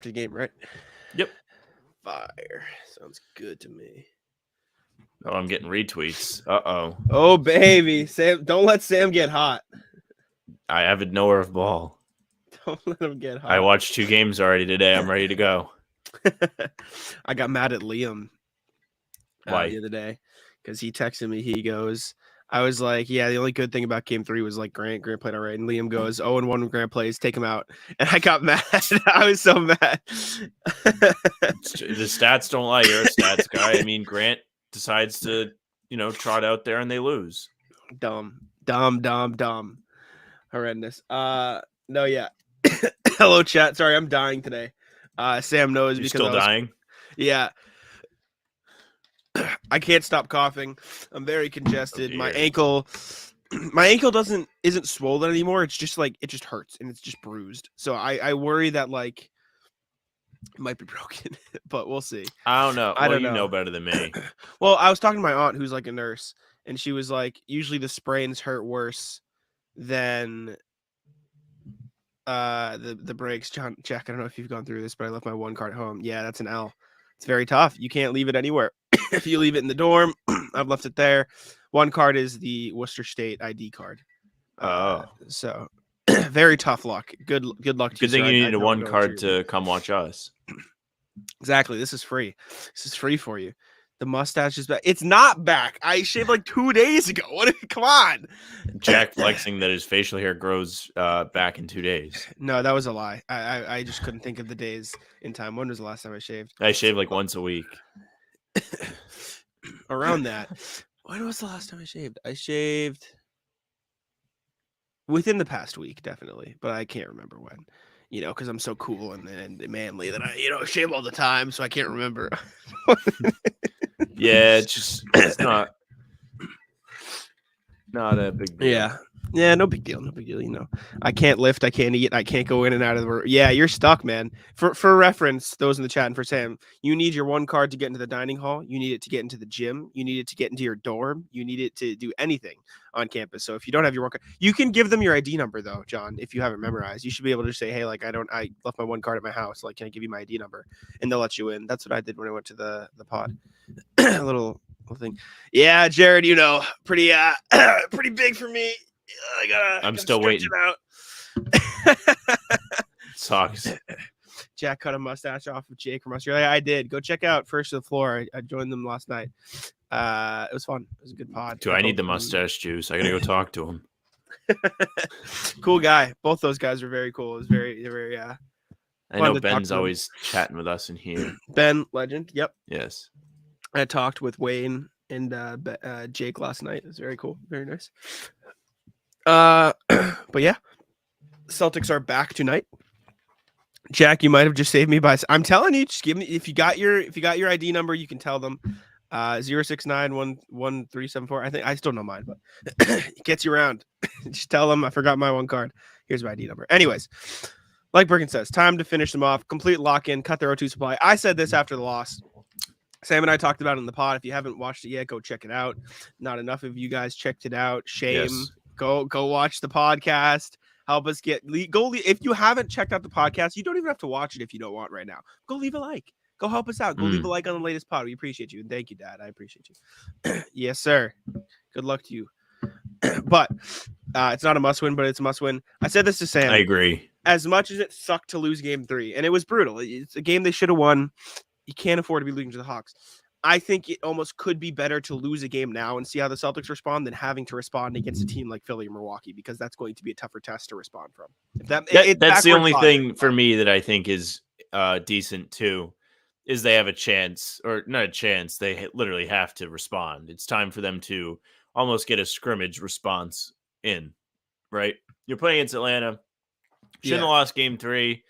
to the game, right? Yep. Fire. Sounds good to me. Oh, I'm getting retweets. Uh-oh. Oh, baby. Sam, don't let Sam get hot. I have a knower of ball. Don't let him get hot. I watched 2 games already today. I'm ready to go. I got mad at Liam Why? the other day because he texted me. He goes, I was like, yeah, the only good thing about game 3 was like Grant played all right. And Liam goes, 0-1 when Grant plays, take him out. And I got mad. I was so mad. The stats don't lie. You're a stats guy. I mean, Grant decides to, trot out there and they lose. Dumb. Horrendous. No, yeah. Hello, chat. Sorry, I'm dying today. Sam knows You're because still dying? Yeah. I can't stop coughing. I'm very congested. My ankle isn't swollen anymore. It's just like it just hurts and it's just bruised. So I worry that like it might be broken, but we'll see. I don't know. I don't know. know. You know better than me. Well, I was talking to my aunt who's like a nurse, and she was like, usually the sprains hurt worse than the breaks. Jack, I don't know if you've gone through this, but I left my one card at home. Yeah, that's an L. It's very tough. You can't leave it anywhere. If you leave it in the dorm, I've left it there. One card is the Worcester State ID card. So very tough luck. Good luck to you. Good thing you needed a one card to come watch us. Exactly. This is free. This is free for you. The mustache is back. It's not back. I shaved like 2 days ago. Come on. Jack flexing that his facial hair grows back in 2 days. No, that was a lie. I just couldn't think of the days in time. When was the last time I shaved? I shave like once a week. Around that. When was the last time I shaved? I shaved within the past week, definitely, but I can't remember when. Because I'm so cool and manly that I, shave all the time, so I can't remember. Yeah, it's not a big deal. Yeah, no big deal. I can't lift, I can't eat, I can't go in and out of the room. Yeah, you're stuck, man. For reference, those in the chat and for Sam, you need your one card to get into the dining hall. You need it to get into the gym. You need it to get into your dorm. You need it to do anything on campus. So if you don't have your one card, you can give them your ID number though, John. If you haven't memorized, you should be able to say, hey, like I left my one card at my house. Like, can I give you my ID number? And they'll let you in. That's what I did when I went to the pod. A little thing. Yeah, Jared, pretty big for me. I'm still waiting. Out. Sucks. Jack cut a mustache off of Jake from Australia. I did. Go check out First to the Floor. I joined them last night. It was fun. It was a good pod. I need the mustache juice. I gotta go talk to him. Cool guy. Both those guys are very cool. It was very I know Ben's always chatting with us in here. Ben, legend. Yep. Yes. I talked with Wayne and Jake last night. It was very cool. Very nice. But yeah, Celtics are back tonight. Jack, you might have just saved me by. I'm telling you, just give me if you got your ID number, you can tell them 069111374. I think I still know mine, but it gets you around. Just tell them I forgot my one card. Here's my ID number. Anyways, like Bergen says, time to finish them off. Complete lock in. Cut their O2 supply. I said this after the loss. Sam and I talked about it in the pod. If you haven't watched it yet, go check it out. Not enough of you guys checked it out. Shame. Yes. Go watch the podcast. Help us if you haven't checked out the podcast, you don't even have to watch it if you don't want right now. Go leave a like. Go help us out. Go leave a like on the latest pod. We appreciate you. And thank you, Dad. I appreciate you. Yes, sir. Good luck to you. But it's not a must win, but it's a must win. I said this to Sam. I agree. As much as it sucked to lose game 3, and it was brutal. It's a game they should have won. You can't afford to be losing to the Hawks. I think it almost could be better to lose a game now and see how the Celtics respond than having to respond against a team like Philly or Milwaukee, because that's going to be a tougher test to respond from. That's the only thing for me that I think is decent too, is they have a chance, or not a chance. They literally have to respond. It's time for them to almost get a scrimmage response in, right? You're playing against Atlanta. Shouldn't have lost game 3.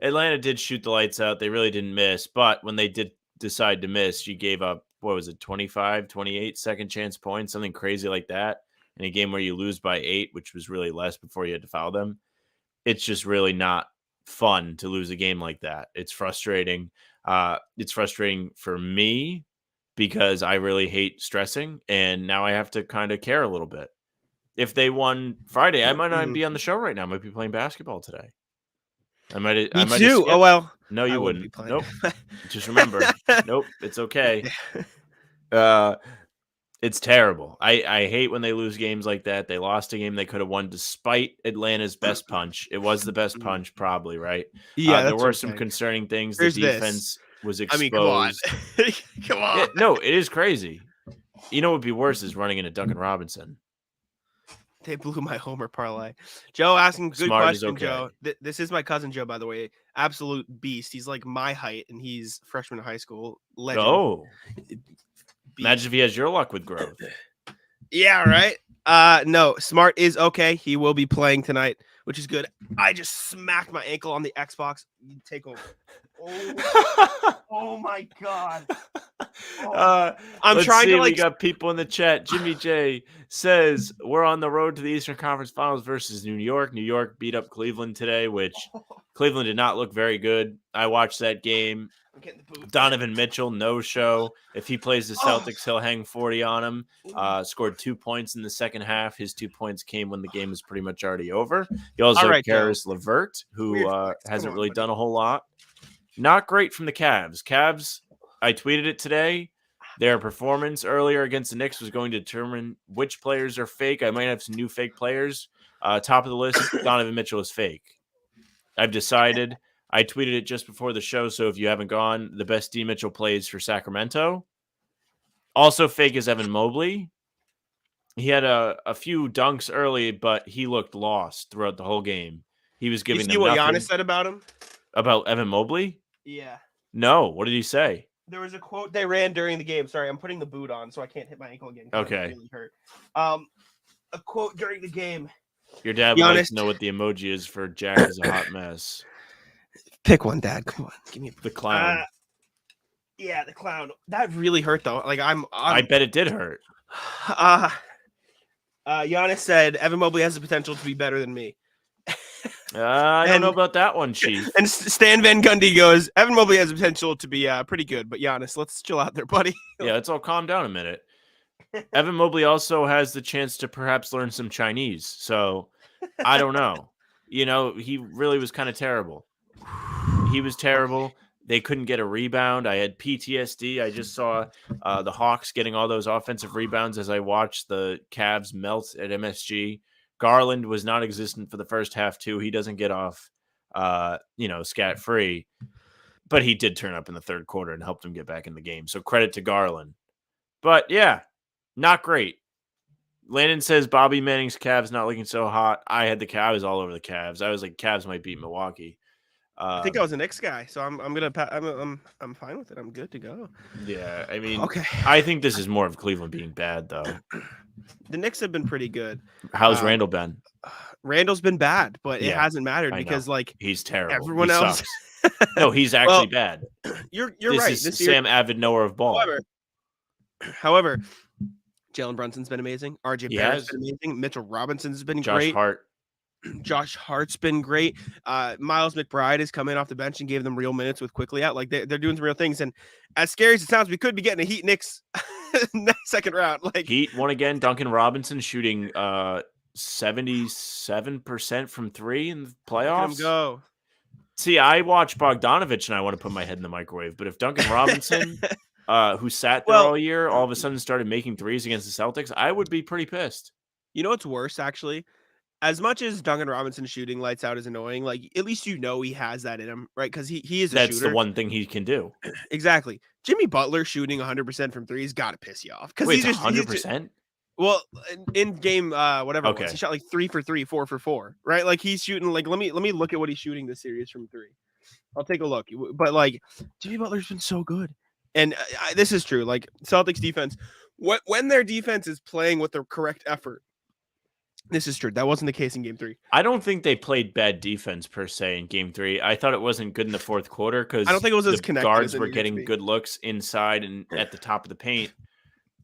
Atlanta did shoot the lights out. They really didn't miss. But when they did decide to miss, you gave up, 25, 28 second chance points, something crazy like that, in a game where you lose by 8, which was really less before you had to foul them. It's just really not fun to lose a game like that. It's frustrating. It's frustrating for me because I really hate stressing, and now I have to kind of care a little bit. If they won Friday, I might not be on the show right now. I might be playing basketball today. I might too. Oh well, No, you wouldn't be wouldn't. playing. Nope. Just remember. Nope. It's okay. It's terrible. I hate when they lose games like that. They lost a game they could have won despite Atlanta's best punch. It was the best punch, probably, right? Yeah, There that's were what I'm some saying. concerning things. Here's the this. defense was I mean, come on. exposed. Come on. No, it is crazy. You know what would be worse is running into Duncan Robinson. They blew my homer parlay. Joe asking good Smart is question, okay. Joe. This is my cousin Joe, by the way. Absolute beast. He's like my height, and he's freshman in high school. Legend. Oh. Beast. Imagine if he has your luck with growth. Yeah, right? No, Smart is okay. He will be playing tonight, which is good. I just smacked my ankle on the Xbox. You take over. Oh my God. I'm trying to we got people in the chat. Jimmy J says we're on the road to the Eastern Conference Finals versus New York. New York beat up Cleveland today, which Cleveland did not look very good. I watched that game. Donovan Mitchell, no show. If he plays the Celtics, he'll hang 40 on him. Scored 2 points in the second half. His 2 points came when the game was pretty much already over. You also have Karis LeVert, who hasn't really done a whole lot. Not great from the Cavs. Cavs, I tweeted it today. Their performance earlier against the Knicks was going to determine which players are fake. I might have some new fake players. Top of the list, Donovan Mitchell is fake. I've decided. I tweeted it just before the show, so if you haven't gone, the best D. Mitchell plays for Sacramento. Also fake is Evan Mobley. He had a few dunks early, but he looked lost throughout the whole game. He was giving them nothing. You see what Giannis said about him? About Evan Mobley? Yeah. No. What did he say? There was a quote they ran during the game. Sorry, I'm putting the boot on so I can't hit my ankle again. Okay. Really hurt. A quote during the game. Your dad would like to know what the emoji is for Jack is a hot mess. Pick one, Dad. Come on. Give me the clown. Yeah, the clown. That really hurt though. Like I bet it did hurt. Giannis said Evan Mobley has the potential to be better than me. I don't know about that one, Chief. And Stan Van Gundy goes, Evan Mobley has the potential to be pretty good, but Giannis, let's chill out there, buddy. Yeah, let's all calm down a minute. Evan Mobley also has the chance to perhaps learn some Chinese. So I don't know. You know, he really was kind of terrible. He was terrible. They couldn't get a rebound. I had PTSD. I just saw the Hawks getting all those offensive rebounds as I watched the Cavs melt at MSG. Garland was non-existent for the first half, too. He doesn't get off, scat-free. But he did turn up in the third quarter and helped him get back in the game. So credit to Garland. But, yeah, not great. Landon says Bobby Manning's Cavs not looking so hot. I had the Cavs all over the Cavs. I was like, Cavs might beat Milwaukee. I think I was a Knicks guy, so I'm fine with it. I'm good to go. Yeah, I mean, okay. I think this is more of Cleveland being bad, though. The Knicks have been pretty good. How's Randall been? Randall's been bad, but it hasn't mattered because he's terrible. Everyone else. No, he's actually bad. You're right. This is Sam Avid knower of ball. However, Jalen Brunson's been amazing. RJ Barrett's been amazing. Mitchell Robinson's been great. Josh Hart's been great. Miles McBride has come in off the bench and gave them real minutes with quickly out. Like they're doing some real things. And as scary as it sounds, we could be getting a Heat Knicks second round. Like Heat won again. Duncan Robinson shooting 77% from three in the playoffs. Let him go. See, I watch Bogdanovich and I want to put my head in the microwave. But if Duncan Robinson, who sat there all year, all of a sudden started making threes against the Celtics, I would be pretty pissed. You know what's worse, actually? As much as Duncan Robinson shooting lights out is annoying, like at least you know he has that in him, right? Because he is a shooter. That's the one thing he can do. Exactly. Jimmy Butler shooting 100% from three's got to piss you off. Wait, he's 100%? Well, in game, whatever okay. He shot like 3 for 3, 4 for 4, right? Like he's shooting like let me look at what he's shooting this series from three. I'll take a look. But like Jimmy Butler's been so good, and this is true. Like Celtics defense, when their defense is playing with the correct effort. This is true. That wasn't the case in game 3. I don't think they played bad defense per se in game 3. I thought it wasn't good in the fourth quarter because I don't think it was as connected. Guards were getting good looks inside and at the top of the paint,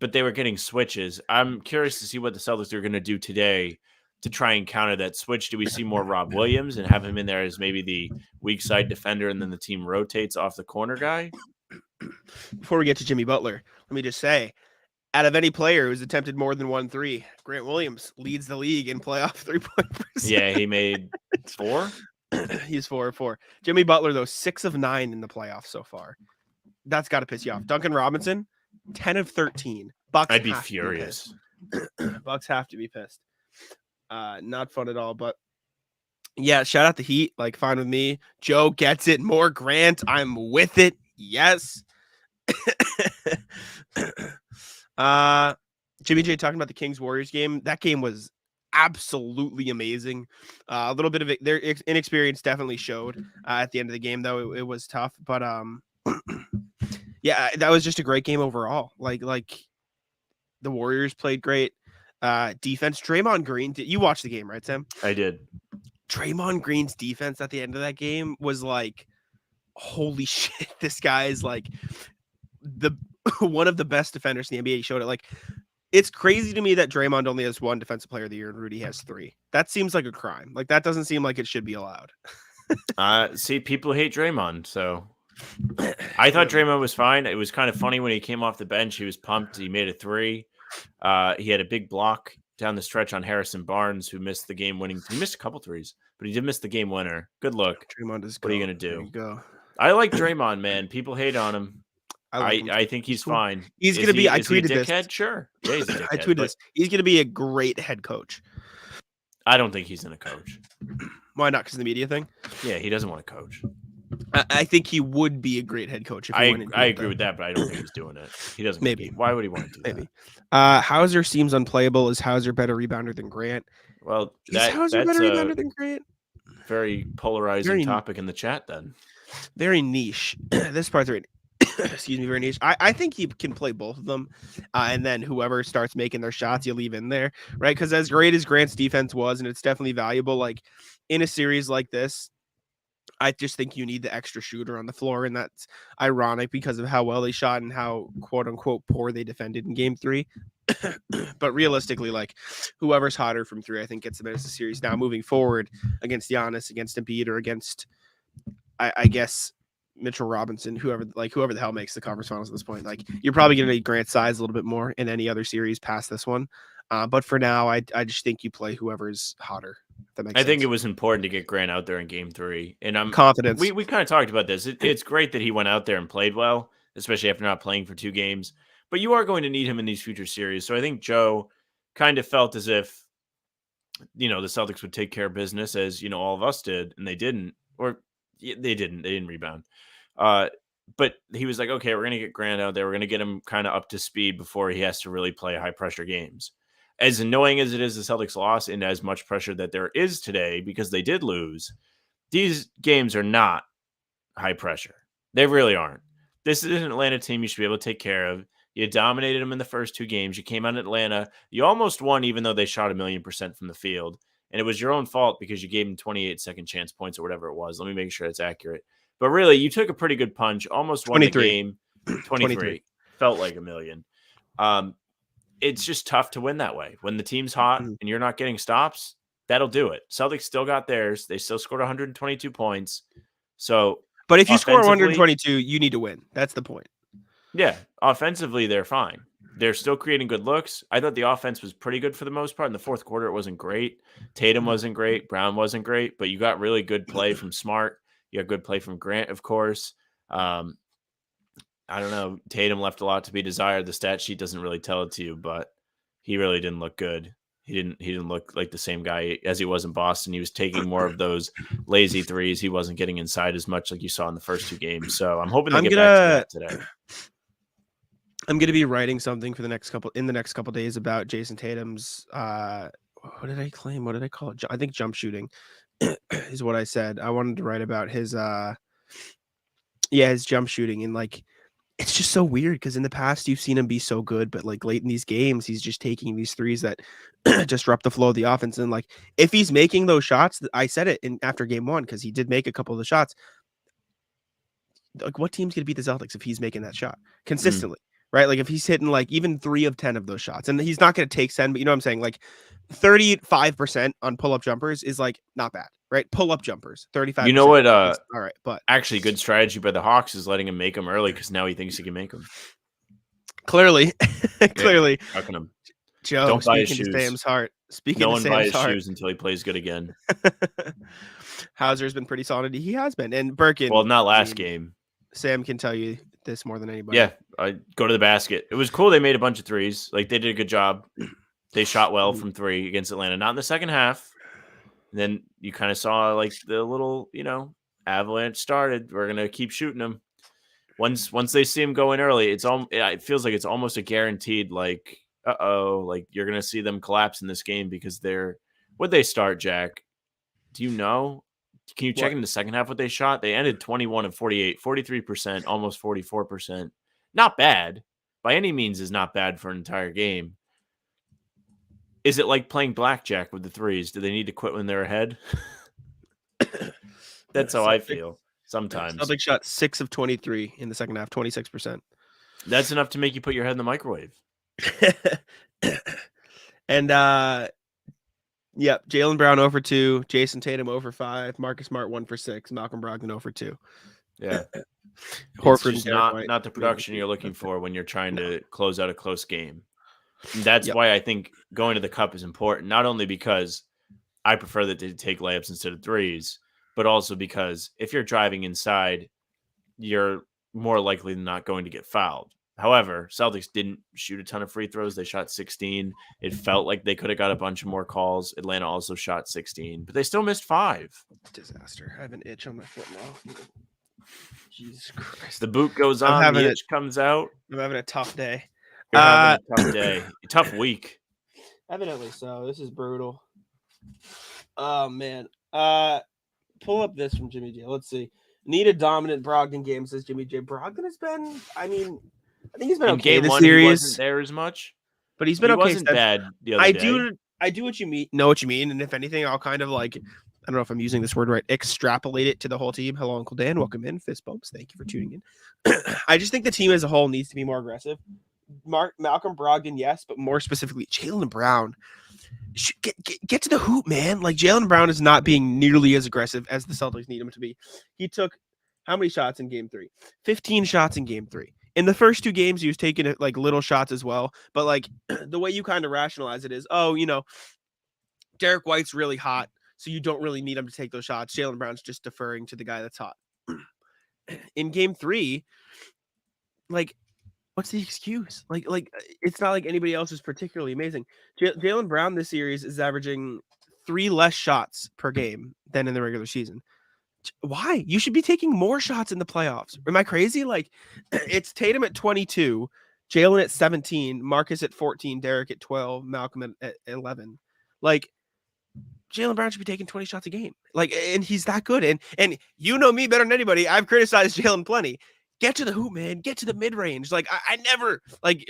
but they were getting switches. I'm curious to see what the Celtics are going to do today to try and counter that switch. Do we see more Rob Williams and have him in there as maybe the weak side defender and then the team rotates off the corner guy? Before we get to Jimmy Butler, let me just say, out of any player who's attempted more than 1 3, Grant Williams leads the league in playoff 3-point percentage. Yeah, he made 4. He's 4-4. Jimmy Butler, though, 6 of 9 in the playoffs so far. That's got to piss you off. Duncan Robinson, 10 of 13. Bucks I'd be have furious. To be pissed. Bucks have to be pissed. Not fun at all, but yeah, shout out the Heat. Like, fine with me. Joe gets it. More Grant. I'm with it. Yes. Jimmy J talking about the Kings Warriors game. That game was absolutely amazing. A little bit of it, their inexperience definitely showed at the end of the game, though it was tough. But yeah, that was just a great game overall. Like the Warriors played great defense. Draymond Green, you watched the game, right, Sam? I did. Draymond Green's defense at the end of that game was like, holy shit, this guy is like the one of the best defenders in the NBA. He showed it. Like, it's crazy to me that Draymond only has 1 defensive player of the year and Rudy has 3. That seems like a crime. Like, that doesn't seem like it should be allowed. See, people hate Draymond, so I thought Draymond was fine. It was kind of funny when he came off the bench. He was pumped. He made a 3. He had a big block down the stretch on Harrison Barnes, who missed the game-winning. He missed a couple threes, but he did miss the game winner. Good look. Draymond is. What are you gonna do? There you go. I like Draymond, man. People hate on him. I think he's fine. He's gonna be. I tweeted this. This. Sure. Yeah, he's a dickhead, I tweeted this. He's gonna be a great head coach. I don't think he's gonna coach. Why not? Because of the media thing. Yeah, he doesn't want to coach. I think he would be a great head coach. If I agree with that, but I don't think he's doing it. He doesn't. Maybe. Why would he want to do Maybe. that? Hauser seems unplayable. Is Hauser better rebounder than Grant? Well, is Hauser better rebounder than Grant? Very polarizing topic in the chat. Then very niche. This part's very. Excuse me, very niche. I think he can play both of them, and then whoever starts making their shots, you leave in there, right? Because as great as Grant's defense was, and it's definitely valuable, like in a series like this, I just think you need the extra shooter on the floor, and that's ironic because of how well they shot and how quote unquote poor they defended in Game 3. But realistically, like whoever's hotter from 3, I think gets the minutes of the series. Now moving forward against Giannis, against Embiid, or against, I guess, Mitchell Robinson, whoever the hell makes the conference finals at this point, like you're probably going to need Grant's size a little bit more in any other series past this one. But for now, I just think you play whoever's hotter. If that makes sense. think it was important to get Grant out there in Game 3, and I'm confident. We kind of talked about this. It's great that he went out there and played well, especially after not playing for 2 games. But you are going to need him in these future series. So I think Joe kind of felt as if, the Celtics would take care of business, as all of us did, and they didn't, or they didn't rebound. But he was like, okay, we're going to get Grant out there. We're going to get him kind of up to speed before he has to really play high pressure games. As annoying as it is, the Celtics lost, and as much pressure that there is today because they did lose, these games are not high pressure. They really aren't. This is an Atlanta team you should be able to take care of. You dominated them in the first 2 games. You came out in Atlanta. You almost won, even though they shot 1,000,000% from the field. And it was your own fault because you gave them 28 second chance points or whatever it was. Let me make sure it's accurate. But really, you took a pretty good punch. Almost won the game. 23. Felt like 1,000,000. It's just tough to win that way. When the team's hot and you're not getting stops, that'll do it. Celtics still got theirs. They still scored 122 points. So, but if you score 122, you need to win. That's the point. Yeah, offensively, they're fine. They're still creating good looks. I thought the offense was pretty good for the most part. In the fourth quarter, it wasn't great. Tatum wasn't great. Brown wasn't great. But you got really good play from Smart. You got good play from Grant, of course. I don't know. Tatum left a lot to be desired. The stat sheet doesn't really tell it to you, but he really didn't look good. He didn't look like the same guy as he was in Boston. He was taking more of those lazy threes. He wasn't getting inside as much like you saw in the first 2 games. So I'm hoping to get back to that today. I'm going to be writing something for the next couple days about Jason Tatum's what did I claim? What did I call it? I think jump shooting is what I said. I wanted to write about his his jump shooting, and like it's just so weird because in the past you've seen him be so good, but like late in these games he's just taking these threes that disrupt the flow of the offense. And like if he's making those shots, I said it after game 1 because he did make a couple of the shots. Like what team's gonna beat the Celtics if he's making that shot consistently? Right? Like if he's hitting like even 3 of 10 of those shots, and he's not going to take 10, but you know what I'm saying? Like 35% on pull-up jumpers is like not bad, right? Pull-up jumpers, 35%. You know what? All right, but actually good strategy by the Hawks is letting him make them early because now he thinks he can make them. Clearly. Clearly. How can him? Joe, don't buy his shoes. Sam's heart. Speaking no to one Sam's buy his heart. shoes until he plays good again. Hauser's been pretty solid. He has been. And Birkin. Well, not last game. Sam can tell you this more than anybody. Yeah, I go to the basket. It was cool. They made a bunch of threes. Like, they did a good job. They shot well from three against Atlanta. Not in the second half. And then you kind of saw like the little, avalanche started. We're gonna keep shooting them. Once they see him going early, it feels like it's almost a guaranteed like, like you're gonna see them collapse in this game because what'd they start, Jack? Do you know? Can you check in the second half what they shot? They ended 21 of 48, 43%, almost 44%. Not bad. By any means is not bad for an entire game. Is it like playing blackjack with the threes? Do they need to quit when they're ahead? That's how I feel sometimes. Celtics shot 6 of 23 in the second half, 26%. That's enough to make you put your head in the microwave. And Jaylen Brown 0 for 2, Jason Tatum 0 for 5, Marcus Smart 1 for 6, Malcolm Brogdon 0 for 2. Yeah. Horford just not the production you're looking for when you're trying to close out a close game. And that's why I think going to the cup is important, not only because I prefer that they take layups instead of threes, but also because if you're driving inside, you're more likely than not going to get fouled. However, Celtics didn't shoot a ton of free throws. They shot 16. It felt like they could have got a bunch of more calls. Atlanta also shot 16, but they still missed 5. Disaster. I have an itch on my foot now. Jesus Christ. The boot goes on, the itch comes out. I'm having a tough day. You're having a tough day. A tough week. Evidently so. This is brutal. Oh, man. Pull up this from Jimmy J. Let's see. Need a dominant Brogdon game, says Jimmy J. Brogdon has been, I think he's been okay this series. He wasn't there as much. But he's been okay. He wasn't bad the other day. I do what you mean. Know what you mean. And if anything, I'll kind of like, I don't know if I'm using this word right, extrapolate it to the whole team. Hello, Uncle Dan. Welcome in. Fist bumps. Thank you for tuning in. I just think the team as a whole needs to be more aggressive. Malcolm Brogdon, yes, but more specifically, Jaylen Brown. Get to the hoop, man. Like, Jaylen Brown is not being nearly as aggressive as the Celtics need him to be. He took how many shots in game 3? 15 shots in game 3. In the first 2 games, he was taking like little shots as well. But like the way you kind of rationalize it is, Derek White's really hot, so you don't really need him to take those shots. Jaylen Brown's just deferring to the guy that's hot. In game 3, like, what's the excuse? Like it's not like anybody else is particularly amazing. Jaylen Brown this series is averaging 3 less shots per game than in the regular season. Why? You should be taking more shots in the playoffs. Am I crazy? Like, it's Tatum at 22, Jaylen at 17, Marcus at 14, Derek at 12, Malcolm at 11. Like, Jaylen Brown should be taking 20 shots a game. Like, and he's that good. And you know me better than anybody. I've criticized Jaylen plenty. Get to the hoop, man. Get to the mid-range. Like, I never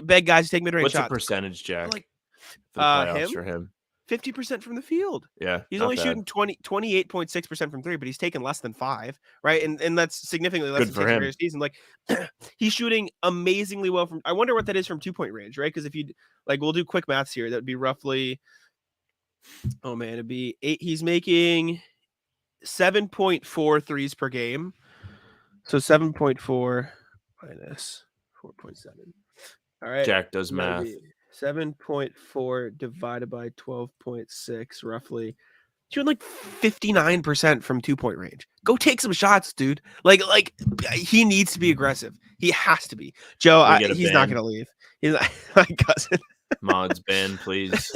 beg guys to take mid-range shots. What's the percentage, Jack? Like, for the playoffs for him? 50% from the field. Yeah. He's only shooting 28.6% from 3, but he's taken less than 5, right? And that's significantly less than for his season. Like, he's shooting amazingly well from, I wonder what that is from 2-point range, right? Because if you we'll do quick maths here, that would be roughly, oh man, it'd be 8. He's making 7.4 threes per game. So 7.4 minus 4.7. All right. Jack does math. 7.4 divided by 12.6, roughly. Shooting like 59% from 2-point range. Go take some shots, dude. Like he needs to be aggressive. He has to be. Joe, he's not going to leave. He's not, my cousin. Mods ban, please.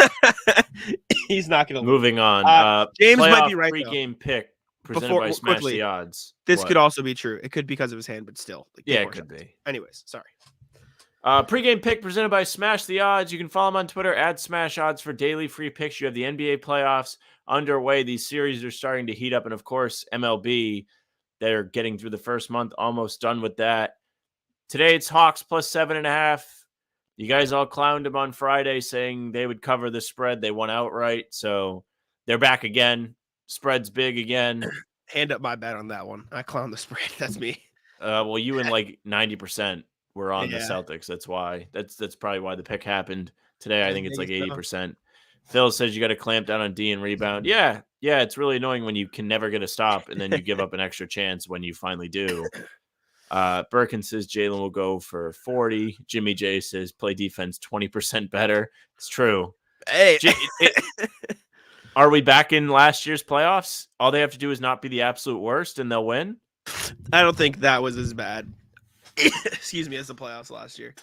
He's not going to leave. Moving on. James might be right. Pregame pick presented by Smash the Odds. This could also be true. It could be because of his hand, but still. It could be. Anyways, sorry. Pregame pick presented by Smash the Odds. You can follow him on Twitter at Smash Odds for daily free picks. You have the NBA playoffs underway. These series are starting to heat up. And of course, MLB, they're getting through the first month, almost done with that. Today, it's Hawks plus 7.5. You guys all clowned him on Friday saying they would cover the spread. They won outright. So they're back again. Spread's big again. Hand up my bet on that one. I clown the spread. That's me. Well, you and like 90%. We're on the Celtics. That's why. That's probably why the pick happened today. I think it's like 80%. Phil says you got to clamp down on D and rebound. Yeah. It's really annoying when you can never get a stop and then you give up an extra chance when you finally do. Birkin says Jaylen will go for 40. Jimmy J says play defense 20% better. It's true. Hey, Are we back in last year's playoffs? All they have to do is not be the absolute worst, and they'll win. I don't think that was as bad. Excuse me, as the playoffs last year.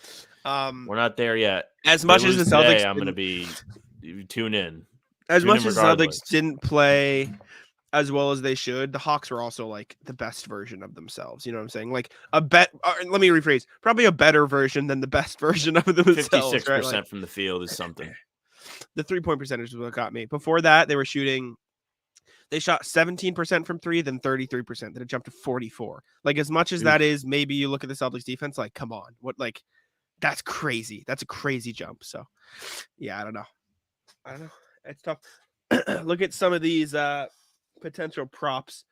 We're not there yet. As much as the Celtics, I'm going to be tune in. As much as the Celtics didn't play as well as they should, the Hawks were also like the best version of themselves. You know what I'm saying? Like let me rephrase. Probably a better version than the best version of themselves. 56% right? Like, from the field is something. The 3-point percentage is what got me. Before that, they shot 17% from 3, then 33%. Then it jumped to 44. Like, as much as that is, maybe you look at the Celtics defense, like, come on. That's crazy. That's a crazy jump. So, yeah, I don't know. It's tough. Look at some of these potential props.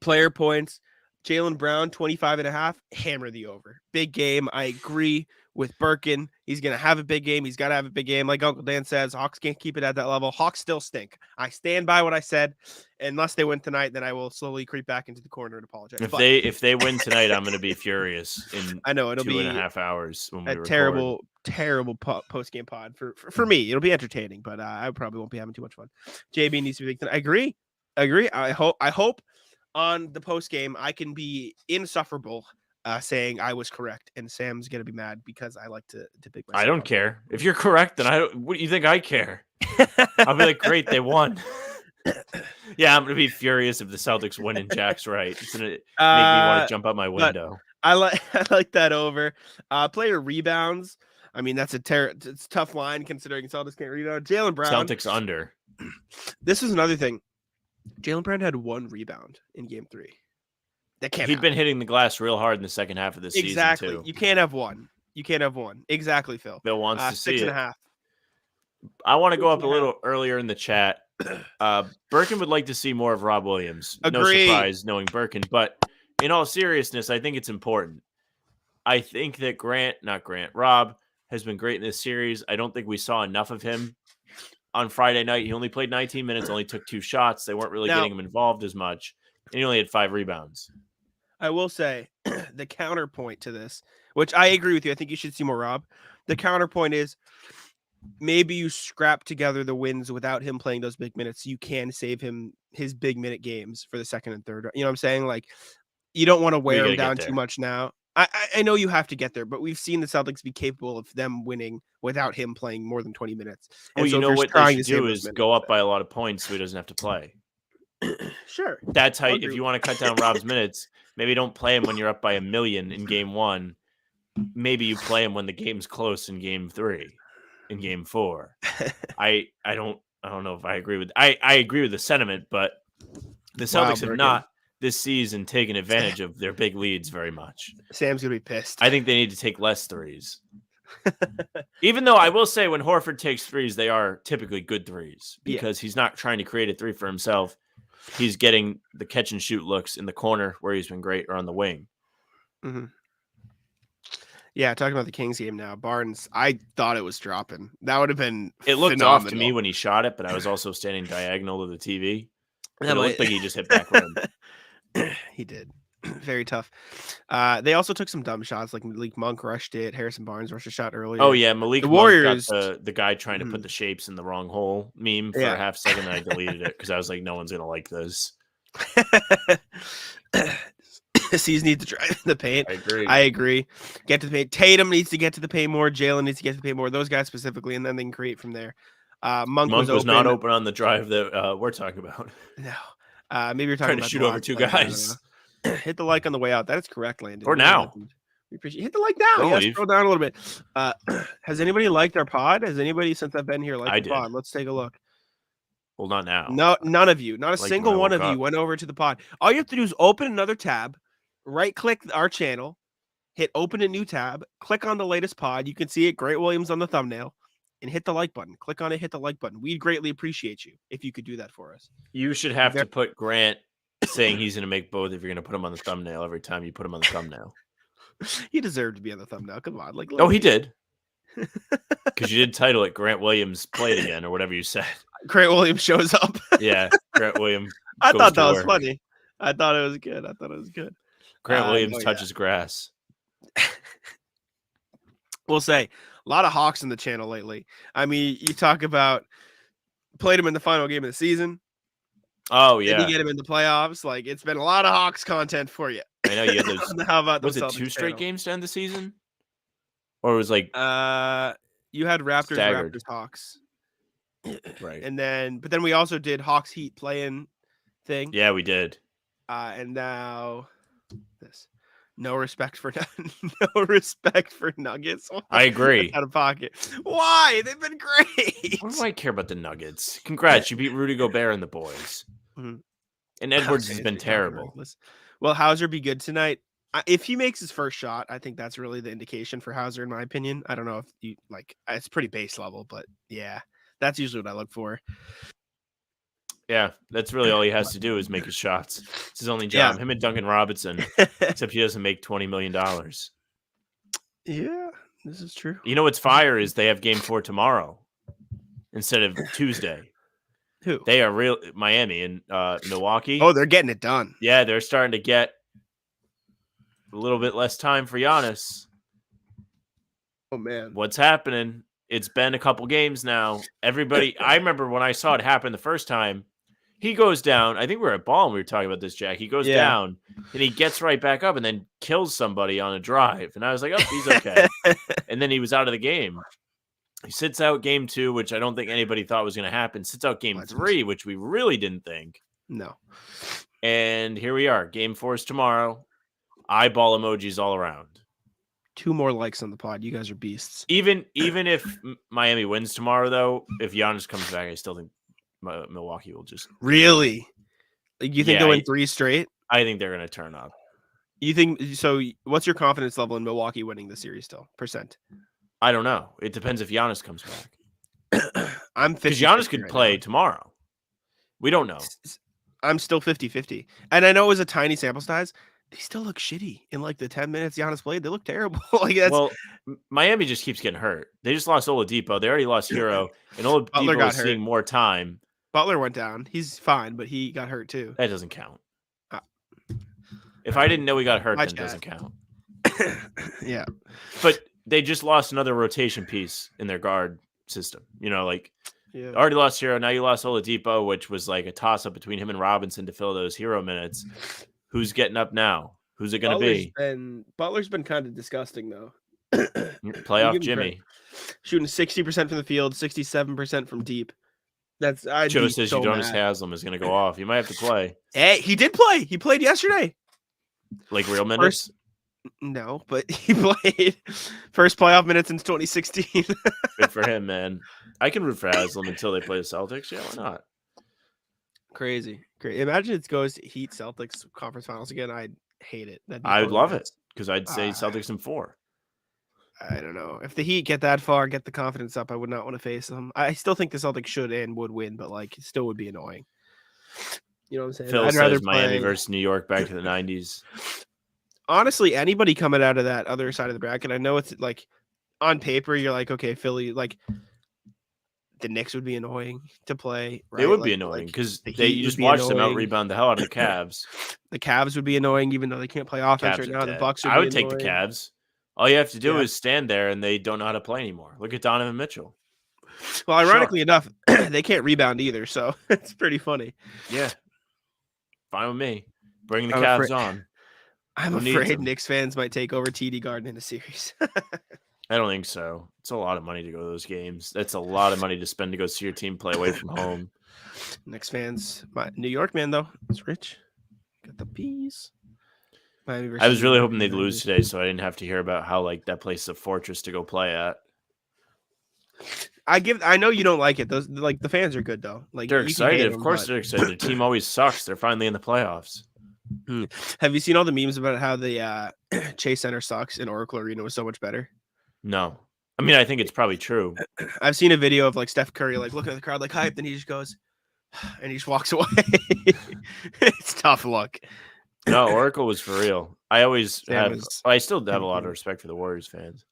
Player points. Jaylen Brown, 25.5. Hammer the over. Big game. I agree with Birkin. He's going to have a big game. He's got to have a big game. Like Uncle Dan says, Hawks can't keep it at that level. Hawks still stink. I stand by what I said. Unless they win tonight, then I will slowly creep back into the corner and apologize. If they win tonight, I'm going to be furious in I know it'll 2.5 hours when we record. terrible post-game pod for me. It'll be entertaining, but I probably won't be having too much fun. JB needs to be big tonight. I agree. I hope on the post game I can be insufferable saying I was correct, and Sam's gonna be mad because I like to pick myself. I don't care if you're correct. Then what do you think I care? I'll be like, great, they won. Yeah, I'm gonna be furious if the Celtics win and Jack's right. It's gonna make me want to jump out my window. I like that over. Player rebounds. I mean, that's it's a tough line considering Celtics can't rebound. Jaylen Brown. Celtics under. This is another thing. Jaylen Brown had 1 rebound in Game 3. That can't. He'd been hitting the glass real hard in the second half of the season too. You can't have one. Exactly, Phil. Phil wants to see 6.5. I want to go up a little earlier in the chat. Birkin would like to see more of Rob Williams. Agreed. No surprise knowing Birkin, but in all seriousness, I think it's important. I think that Rob has been great in this series. I don't think we saw enough of him on Friday night. He only played 19 minutes, only took 2 shots. They weren't really getting him involved as much. And he only had 5 rebounds. I will say the counterpoint to this, which I agree with you. I think you should see more Rob. The counterpoint is maybe you scrap together the wins without him playing those big minutes. You can save him his big minute games for the second and third. You know what I'm saying? Like, you don't want to wear him down too much now. I know you have to get there, but we've seen the Celtics be capable of them winning without him playing more than 20 minutes. Well, you know what they should do is go up by a lot of points so he doesn't have to play. Sure. That's how, if you want to cut down Rob's minutes, maybe don't play him when you're up by 1 million in Game 1. Maybe you play him when the game's close in Game 3, in Game 4. I don't know if I agree with. I agree with the sentiment, but the Celtics have not this season taken advantage of their big leads very much. Sam's gonna be pissed. I think they need to take less threes. Even though I will say when Horford takes threes, they are typically good threes because he's not trying to create a 3 for himself. He's getting the catch and shoot looks in the corner where he's been great or on the wing. Mm-hmm. Yeah, talking about the Kings game now. Barnes, I thought it was dropping. That would have been It looked off to me when he shot it, but I was also standing diagonal to the TV. It looked like he just hit back rim. He did. Very tough. They also took some dumb shots, like Malik Monk rushed it. Harrison Barnes rushed a shot earlier. Oh, yeah. Malik Warriors got the guy trying to put the shapes in the wrong hole meme for a half second, and I deleted it because I was like, no one's going to like this. C's need to drive the paint. I agree. Get to the paint. Tatum needs to get to the paint more. Jalen needs to get to the paint more. Those guys specifically, and then they can create from there. Monk was not open on the drive that we're talking about. No. Maybe you're talking trying about to shoot over 2 guys. Hit the like on the way out. That is correct, Landon. Or now. We appreciate hit the like now. Yes, scroll down a little bit. Has anybody liked our pod? Has anybody since I've been here liked the pod? Let's take a look. Well, not now. No, none of you. Not a single one of you went over to the pod. All you have to do is open another tab, right-click our channel, hit open a new tab, click on the latest pod. You can see it, Grant Williams on the thumbnail, and hit the like button. Click on it, hit the like button. We'd greatly appreciate you if you could do that for us. You should have to put Grant saying he's going to make both if you're going to put him on the thumbnail every time you put him on the thumbnail. He deserved to be on the thumbnail. Come on. He did. Because you did title it Grant Williams Played Again or whatever you said. Grant Williams shows up. Yeah, Grant Williams. I thought that was funny. I thought it was good. Grant Williams touches grass. We'll say a lot of Hawks in the channel lately. I mean, you talk about Played him in the final game of the season. Oh, yeah. Did he get him in the playoffs? Like, it's been a lot of Hawks content for you. I know you had those. How about was it Celtics 2 straight channel? games to end the season? Or it was like you had Raptors, staggered. Raptors, Hawks. Right. But then we also did Hawks Heat play-in thing. Yeah, we did. And now this. No respect for Nuggets. I agree. Out of pocket. Why? They've been great. What do I care about the Nuggets? Congrats, you beat Rudy Gobert and the boys. Mm-hmm. And Edwards has been terrible. Will Hauser be good tonight? If he makes his first shot, I think that's really the indication for Hauser, in my opinion. I don't know if you like. It's pretty base level, but yeah, that's usually what I look for. Yeah, that's really all he has to do is make his shots. It's his only job. Yeah. Him and Duncan Robinson, except he doesn't make $20 million. Yeah, this is true. You know what's fire is they have game 4 tomorrow instead of Tuesday. Who? They are Miami and Milwaukee. Oh, they're getting it done. Yeah, they're starting to get a little bit less time for Giannis. Oh, man. What's happening? It's been a couple games now. Everybody, I remember when I saw it happen the first time, he goes down. I think we were at ball and we were talking about this, Jack. He goes down and he gets right back up and then kills somebody on a drive. And I was like, oh, he's okay. And then he was out of the game. He sits out game 2, which I don't think anybody thought was going to happen. Sits out game 3, which we really didn't think. No. And here we are. Game 4 is tomorrow. Eyeball emojis all around. 2 more likes on the pod. You guys are beasts. Even if Miami wins tomorrow, though, if Giannis comes back, I still think Milwaukee will just really. You think they'll win 3 straight? I think they're going to turn up. You think so? What's your confidence level in Milwaukee winning the series? Still percent? I don't know. It depends if Giannis comes back. I'm 50 because Giannis could play tomorrow. We don't know. I'm still 50-50, and I know it was a tiny sample size. They still look shitty in like the 10 minutes Giannis played. They look terrible. Well, Miami just keeps getting hurt. They just lost Oladipo. They already lost Hero, and Oladipo is seeing more time. Butler went down. He's fine, but he got hurt too. That doesn't count. If I didn't know he got hurt, then it doesn't count. Yeah, but they just lost another rotation piece in their guard system. You know, like already lost Hero. Now you lost Oladipo, which was like a toss up between him and Robinson to fill those Hero minutes. Who's getting up now? Who's it going to be? Butler's been kind of disgusting, though. Playoff Jimmy. Shooting 60% from the field, 67% from deep. Joe says Udonis Haslem is going to go off. You might have to play. Hey, he did play. He played yesterday. Like real minutes? No, but he played first playoff minutes since 2016. Good for him, man. I can root for Haslem until they play the Celtics. Yeah, why not? Crazy. Great. Imagine it goes Heat Celtics conference finals again. I'd hate it. I would love it because I'd say Celtics in 4. I don't know. If the Heat get that far, get the confidence up, I would not want to face them. I still think the Celtics should and would win, but like it still would be annoying. You know what I'm saying? Phil says Miami versus New York back to the 90s. Honestly, anybody coming out of that other side of the bracket, I know it's like on paper, you're like, okay, Philly, like the Knicks would be annoying to play. Right? They would be annoying because you just watch them out rebound the hell out of the Cavs. The Cavs would be annoying, even though they can't play offense right now. The Bucks I would take the Cavs. All you have to do is stand there, and they don't know how to play anymore. Look at Donovan Mitchell. Well, ironically enough, they can't rebound either, so it's pretty funny. Yeah. Fine with me. Bring the Cavs on. I'm afraid Knicks fans might take over TD Garden in a series. I don't think so. It's a lot of money to go to those games. That's a lot of money to spend to go see your team play away from home. Knicks fans, New York man though, it's rich. Got the peas. I was really hoping they'd lose today, so I didn't have to hear about how like that place is a fortress to go play at. I know you don't like it. Those like the fans are good though. Like they're excited. Of course they're excited. Their team always sucks. They're finally in the playoffs. Have you seen all the memes about how the Chase Center sucks and Oracle Arena was so much better? No. I mean, I think it's probably true. I've seen a video of like Steph Curry like looking at the crowd like hype, then he just goes and he just walks away. It's tough luck. No, Oracle was for real. I still have a lot of respect for the Warriors fans.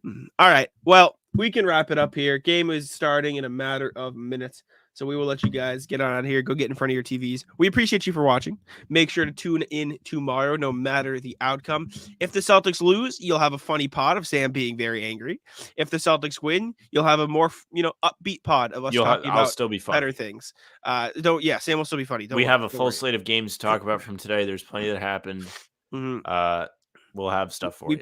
All right. Well, we can wrap it up here. Game is starting in a matter of minutes. So we will let you guys get on out of here. Go get in front of your TVs. We appreciate you for watching. Make sure to tune in tomorrow, no matter the outcome. If the Celtics lose, you'll have a funny pod of Sam being very angry. If the Celtics win, you'll have a more upbeat pod of us talking I'll about still be funny. better things. Sam will still be funny. We have a full slate of games to talk about from today. There's plenty that happened. Mm-hmm. We'll have stuff for you.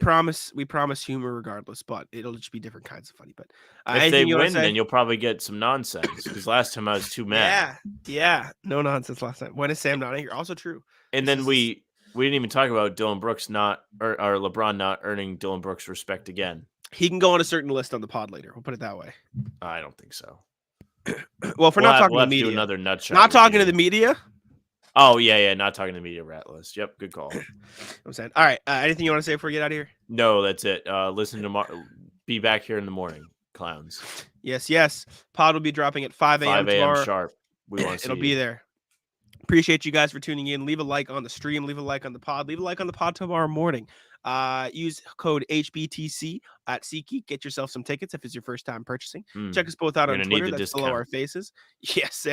We promise humor regardless, but it'll just be different kinds of funny. But if they win, then you'll probably get some nonsense because last time I was too mad. Yeah, no nonsense last time. When is Sam not here? Also true. And then we didn't even talk about Dylan Brooks or LeBron not earning Dylan Brooks respect again. He can go on a certain list on the pod later. We'll put it that way. I don't think so. Well, if we're not talking to the media, do another nutshot. Not talking to the media. Oh yeah, not talking to the media rat list. Yep, good call. I'm saying. All right. Anything you want to say before we get out of here? No, that's it. Listen tomorrow. Be back here in the morning, clowns. Yes. Pod will be dropping at 5 a.m. tomorrow. Sharp. We want to see It'll be there. Appreciate you guys for tuning in. Leave a like on the stream. Leave a like on the pod. Leave a like on the pod tomorrow morning. Use code HBTC at SeatGeek. Get yourself some tickets if it's your first time purchasing. Check us both out on Twitter. That's below our faces. Yes.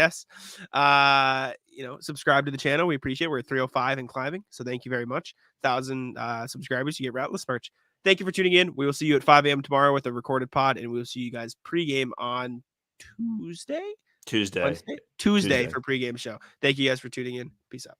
Subscribe to the channel. We appreciate it. We're at 305 and climbing. So thank you very much. 1,000 subscribers. You get Ratless merch. Thank you for tuning in. We will see you at 5 a.m. tomorrow with a recorded pod, and we will see you guys pregame on Tuesday for pregame show. Thank you guys for tuning in. Peace out.